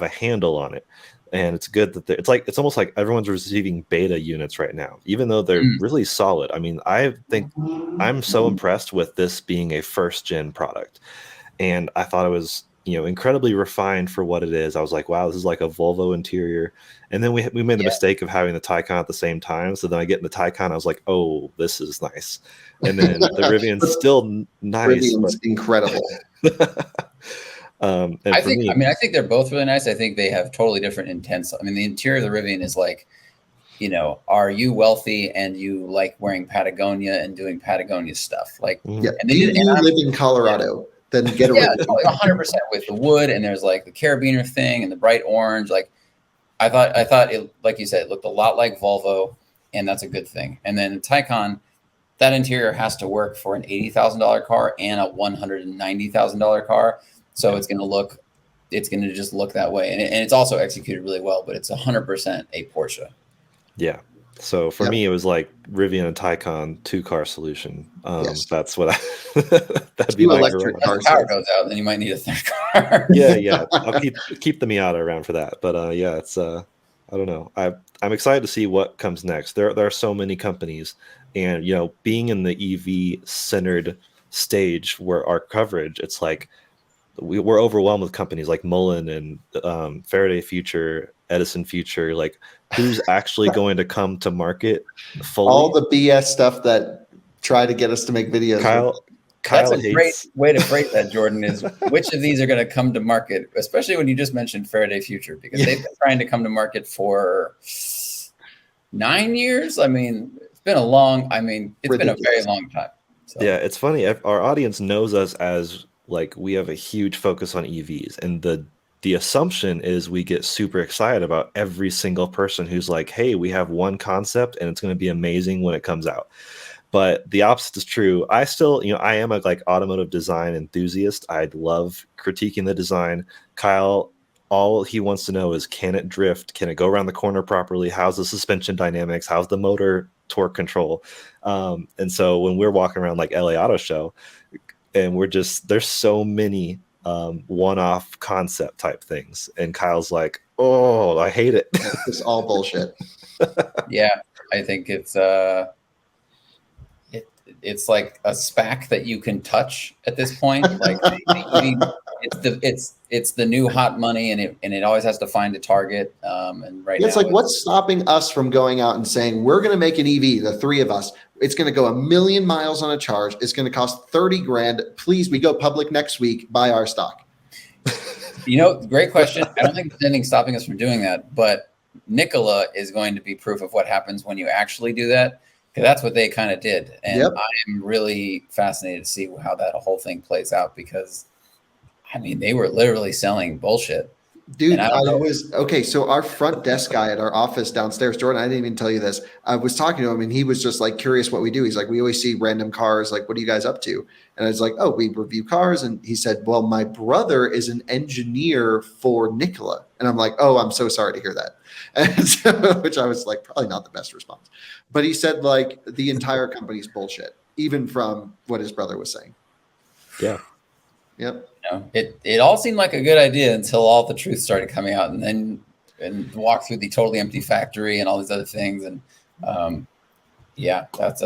handle on it. And it's good that it's almost like everyone's receiving beta units right now, even though they're really solid. I mean, I think I'm so impressed with this being a first gen product. And I thought it was, incredibly refined for what it is. I was like, wow, this is like a Volvo interior. And then we made the mistake of having the Taycan at the same time. So then I get in the Taycan, I was like, oh, this is nice. And then the Rivian's still nice. Rivian's incredible. I think they're both really nice. I think they have totally different intents. I mean, the interior of the Rivian is like, are you wealthy and you like wearing Patagonia and doing Patagonia stuff? Like, yeah. And you live in Colorado? Then get a Rivian. Totally 100% with the wood, and there's like the carabiner thing and the bright orange. Like, I thought it, like you said, it looked a lot like Volvo, and that's a good thing. And then Taycan, that interior has to work for an $80,000 car and a $190,000 car. So it's going to just look that way. And it's also executed really well, but it's 100% a Porsche. Yeah. So for me, it was like Rivian and Taycan 2-car solution. Yes. That's what that'd be my electric cars. If the power goes out, then you might need a third car. Yeah. I'll keep the Miata around for that. But it's I don't know. I'm excited to see what comes next. There are so many companies, and being in the EV centered stage where our coverage, it's like we're overwhelmed with companies like Mullen and Faraday Future, Edison Future. Like, who's actually going to come to market fully? All the BS stuff that try to get us to make videos. Kyle That's a great way to phrase that, Jordan, is which of these are going to come to market, especially when you just mentioned Faraday Future, because they've been trying to come to market for 9 years. I mean, it's been a very long time. So. Yeah, it's funny. Our audience knows us as like we have a huge focus on EVs, and the assumption is we get super excited about every single person who's like, hey, we have one concept and it's going to be amazing when it comes out. But the opposite is true. I still, I am a like automotive design enthusiast. I love critiquing the design. Kyle, all he wants to know is, can it drift? Can it go around the corner properly? How's the suspension dynamics? How's the motor torque control? And so when we're walking around like LA Auto Show, and there's so many one-off concept type things, and Kyle's like, oh, I hate it. It's all bullshit. Yeah, I think it's like a SPAC that you can touch at this point. Like it's the new hot money, and it always has to find a target. And right now, it's like, what's stopping us from going out and saying we're going to make an EV, the three of us? It's going to go 1,000,000 miles on a charge. It's going to cost $30,000. Please, we go public next week. Buy our stock. Great question. I don't think there's anything stopping us from doing that, but Nikola is going to be proof of what happens when you actually do that, because that's what they kind of did. And Yep. I'm really fascinated to see how that whole thing plays out, because I mean, they were literally selling bullshit. Dude, I don't know. okay. So our front desk guy at our office downstairs, Jordan, I didn't even tell you this. I was talking to him and he was just like curious what we do. He's like, we always see random cars. Like, what are you guys up to? And I was like, oh, we review cars. And he said, well, my brother is an engineer for Nikola. And I'm like, oh, I'm so sorry to hear that. And so, which I was like, probably not the best response. But he said, like, the entire company's bullshit, even from what his brother was saying. Yeah. Yep. It all seemed like a good idea until all the truth started coming out, and walk through the totally empty factory and all these other things. And that's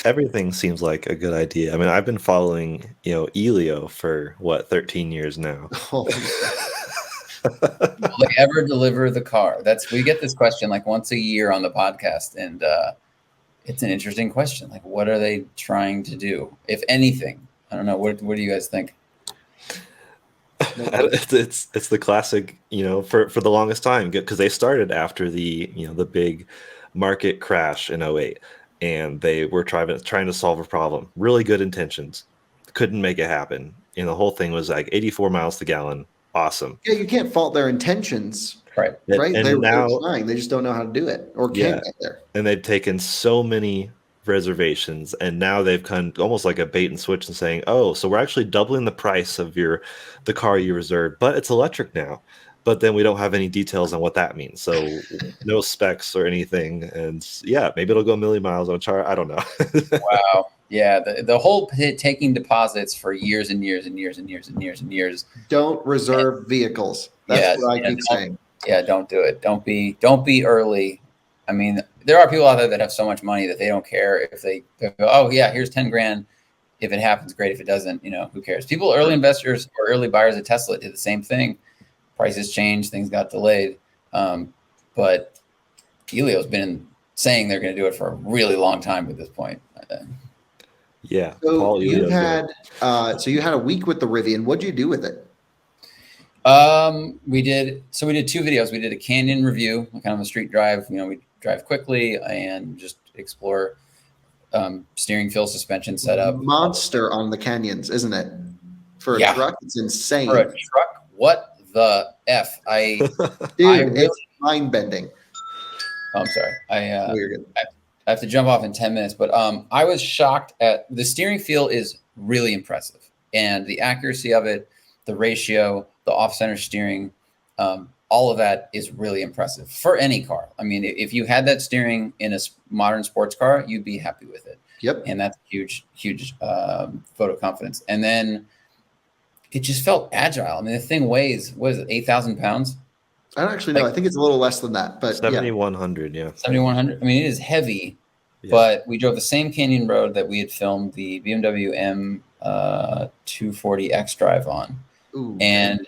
everything seems like a good idea. I mean, I've been following, Elio for 13 years now. Oh. Will they ever deliver the car? We get this question like once a year on the podcast, and it's an interesting question. Like, what are they trying to do, if anything? I don't know. What do you guys think? It's the classic, for the longest time, because they started after the big market crash in 2008, and they were trying to solve a problem. Really good intentions, couldn't make it happen, and the whole thing was like 84 miles to gallon. Awesome. Yeah, you can't fault their intentions. Right. Right. And they're now trying. They just don't know how to do it or can't get there. And they've taken so many reservations, and now they've come almost like a bait and switch and saying, oh, so we're actually doubling the price of the car you reserved, but it's electric now. But then we don't have any details on what that means. So no specs or anything. And maybe it'll go a million miles on a chart. I don't know. Wow. Yeah. The whole taking deposits for years and years and years and years and years and years. Don't reserve vehicles. That's what I keep saying. Yeah. Don't do it. Don't be early. I mean, there are people out there that have so much money that they don't care if they go, oh yeah, here's 10 grand. If it happens, great. If it doesn't, who cares? Early investors or early buyers at Tesla did the same thing. Prices changed, things got delayed. But Elio's been saying they're going to do it for a really long time at this point. Yeah. So you had a week with the Rivian. What'd you do with it? We did 2 videos. We did a Canyon review, kind of a street drive. We drive quickly and just explore steering feel, suspension setup. Monster on the Canyons, isn't it? For a truck, it's insane. For a truck, what the F? It's mind bending. Oh, I'm sorry. I have to jump off in 10 minutes, but I was shocked at the steering feel is really impressive, and the accuracy of it, the ratio, the off-center steering, all of that is really impressive for any car. I mean, if you had that steering in a modern sports car, you'd be happy with it. Yep. And that's huge vote of confidence. And then it just felt agile. I mean, the thing weighs, what is it, 8,000 pounds? I don't actually know. I think it's a little less than that, but 7,100. Yeah. 7,100. I mean, it is heavy, but we drove the same canyon road that we had filmed the BMW M240X drive on. Ooh, and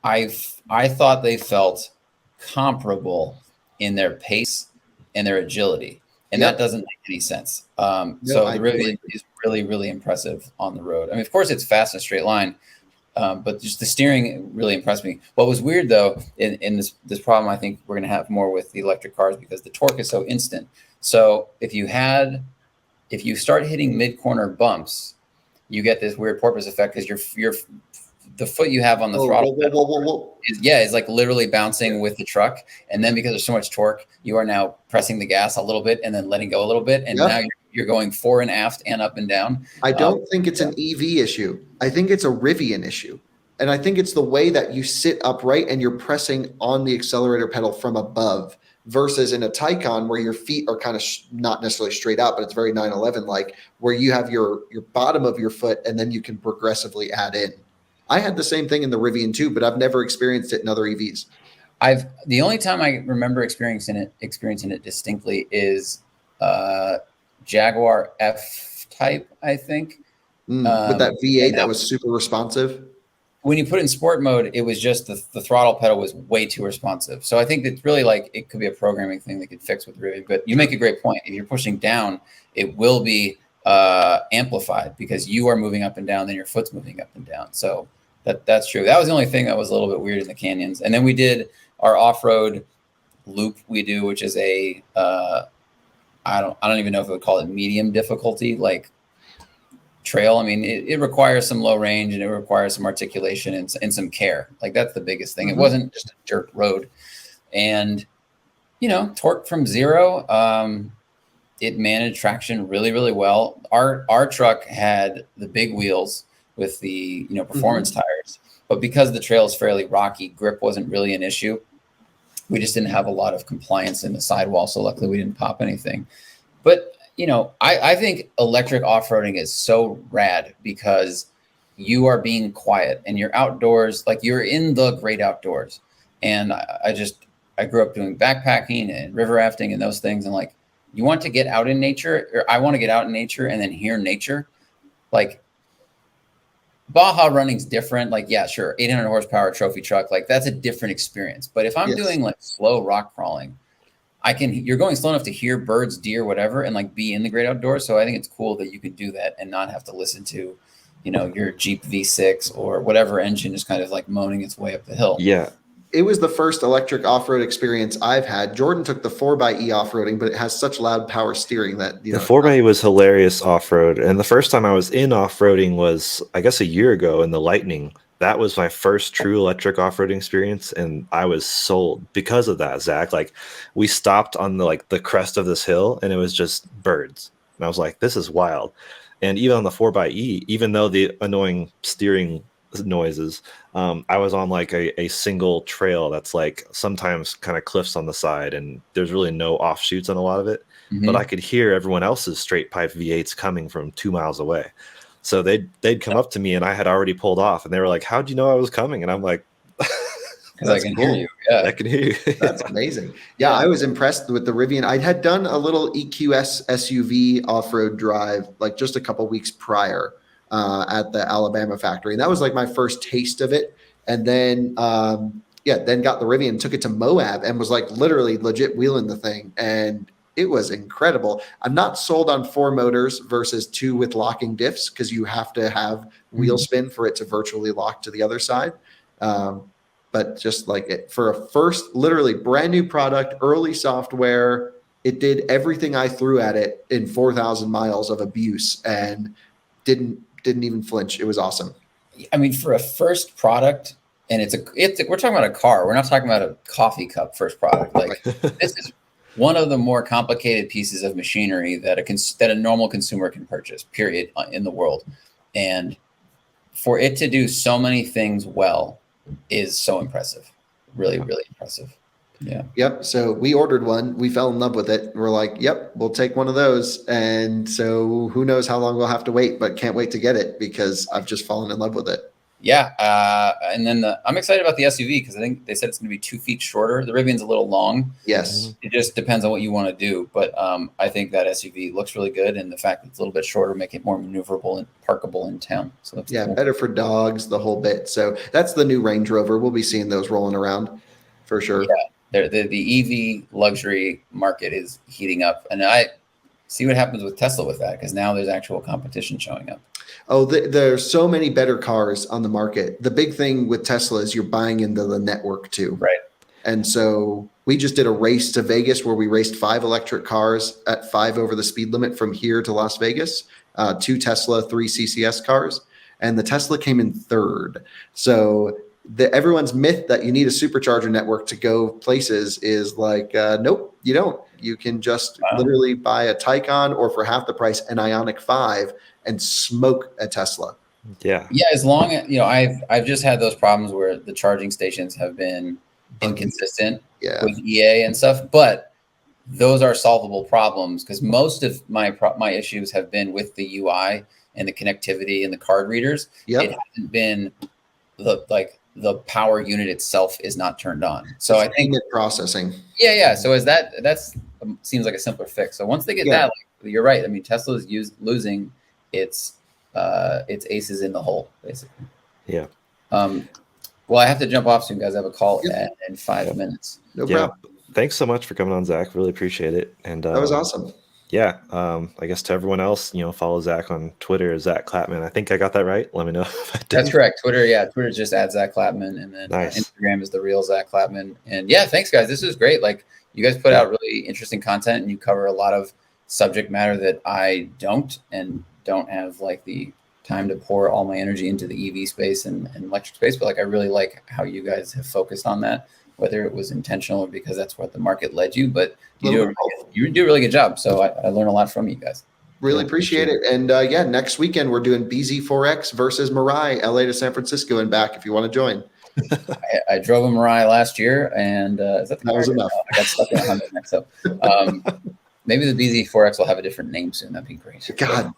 I thought they felt comparable in their pace and their agility, and that doesn't make any sense. So the Rivian is really, really impressive on the road. I mean, of course, it's fast in a straight line, but just the steering really impressed me. What was weird, though, in this problem, I think we're going to have more with the electric cars because the torque is so instant. So if you start hitting mid-corner bumps, you get this weird porpoise effect because the foot you have on the throttle is like literally bouncing with the truck. And then because there's so much torque, you are now pressing the gas a little bit and then letting go a little bit. And now you're going fore and aft and up and down. I don't think it's an EV issue. I think it's a Rivian issue. And I think it's the way that you sit upright and you're pressing on the accelerator pedal from above versus in a Taycan where your feet are kind of not necessarily straight out, but it's very 911 like, where you have your bottom of your foot and then you can progressively add in. I had the same thing in the Rivian too, but I've never experienced it in other EVs. The only time I remember experiencing it distinctly is Jaguar F-Type, I think. With that V8 that was super responsive. When you put it in sport mode, it was just the throttle pedal was way too responsive. So I think it's really like it could be a programming thing that could fix with Rivian. But you make a great point. If you're pushing down, it will be amplified because you are moving up and down, then your foot's moving up and down. So that's true. That was the only thing that was a little bit weird in the canyons. And then we did our off-road loop we do, which is I don't even know if I would call it medium difficulty, like trail. I mean, it requires some low range and it requires some articulation and some care. Like that's the biggest thing. It wasn't just a dirt road. And, torque from zero, it managed traction really, really well. Our truck had the big wheels with the, performance tires, but because the trail is fairly rocky, grip wasn't really an issue. We just didn't have a lot of compliance in the sidewall. So luckily we didn't pop anything. But, I think electric off-roading is so rad because you are being quiet and you're outdoors, like you're in the great outdoors. And I grew up doing backpacking and river rafting and those things. And like, you want to get out in nature, or I want to get out in nature and then hear nature. Like, Baja running's different. Like, yeah, sure, 800 horsepower trophy truck, like that's a different experience. But if I'm doing like slow rock crawling, you're going slow enough to hear birds, deer, whatever, and like be in the great outdoors. So I think it's cool that you can do that and not have to listen to, your Jeep V6 or whatever engine is kind of like moaning its way up the hill. Yeah. It was the first electric off-road experience I've had. Jordan took the 4xe off-roading, but it has such loud power steering that, the 4xe was hilarious off-road. And the first time I was in off-roading was, I guess, a year ago in the Lightning. That was my first true electric off-roading experience, and I was sold because of that, Zach. Like, we stopped on the crest of this hill, and it was just birds. And I was like, this is wild. And even on the 4xe, even though the annoying steering noises, I was on like a single trail that's like sometimes kind of cliffs on the side, and there's really no offshoots on a lot of it. But I could hear everyone else's straight pipe V8s coming from 2 miles away. So they'd come up to me, and I had already pulled off, and they were like, "How'd you know I was coming?" And I'm like, "Because I can hear you." Yeah, I can hear you. That's amazing. Yeah, I was impressed with the Rivian. I had done a little EQS SUV off-road drive like just a couple weeks prior at the Alabama factory, and that was like my first taste of it. And then then got the Rivian, took it to Moab, and was like literally legit wheeling the thing, and it was incredible. I'm not sold on 4 motors versus 2 with locking diffs because you have to have wheel spin for it to virtually lock to the other side. But just like it for a first, literally brand new product, early software, it did everything I threw at it in 4,000 miles of abuse and didn't even flinch. It was awesome. I mean, for a first product, and we're talking about a car. We're not talking about a coffee cup first product. Like this is one of the more complicated pieces of machinery that a normal consumer can purchase, period, in the world. And for it to do so many things well is so impressive. Really, really impressive. Yeah. Yep. So we ordered one. We fell in love with it. We're like, yep, we'll take one of those. And so who knows how long we'll have to wait, but can't wait to get it because I've just fallen in love with it. Yeah. And then I'm excited about the SUV because I think they said it's going to be 2 feet shorter. The Rivian's a little long. Yes. It just depends on what you want to do. But I think that SUV looks really good. And the fact that it's a little bit shorter make it more maneuverable and parkable in town. So that's cool. Better for dogs, the whole bit. So that's the new Range Rover. We'll be seeing those rolling around for sure. Yeah. The EV luxury market is heating up. And I see what happens with Tesla with that because now there's actual competition showing up. Oh, there's so many better cars on the market. The big thing with Tesla is you're buying into the network too. Right. And so we just did a race to Vegas where we raced 5 electric cars at 5 over the speed limit from here to Las Vegas, 2 Tesla, 3 CCS cars. And the Tesla came in 3rd. So everyone's myth that you need a supercharger network to go places is like, nope, you don't. You can just literally buy a Taycan or for half the price, an Ioniq 5 and smoke a Tesla. Yeah. As long as, I've just had those problems where the charging stations have been inconsistent with EA and stuff, but those are solvable problems because most of my issues have been with the UI and the connectivity and the card readers. It hasn't been the power unit itself is not turned on. So I think processing. Yeah. So that's seems like a simpler fix. So once they get that, you're right. I mean, Tesla is losing its aces in the hole, basically. Yeah. Well, I have to jump off soon, guys. I have a call in 5 minutes. No problem. Thanks so much for coming on, Zach. Really appreciate it. And that was awesome. yeah, I guess to everyone else, follow Zack on Twitter, Zack Klapman. I think I got that right. Let me know if I didn't. That's correct. Twitter, yeah, Twitter just at Zack Klapman, and then Nice. Instagram is the real Zack Klapman. And yeah, thanks guys. This is great. Like you guys put out really interesting content, and you cover a lot of subject matter that I don't have like the time to pour all my energy into the EV space and electric space. But like I really like how you guys have focused on that, whether it was intentional or because that's what the market led you. But you do a really good job. So I learn a lot from you guys. Really appreciate it. And yeah, next weekend we're doing BZ4X versus Mirai, LA to San Francisco and back if you want to join. I drove a Mirai last year, and is that was enough. I got stuck in a Honda next. So maybe the BZ4X will have a different name soon. That'd be great. God,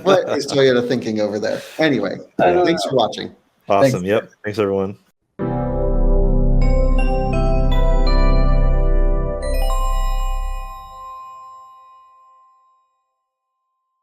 what is Toyota thinking over there? Anyway, thanks for watching. Awesome. Thanks. Yep. Thanks, everyone.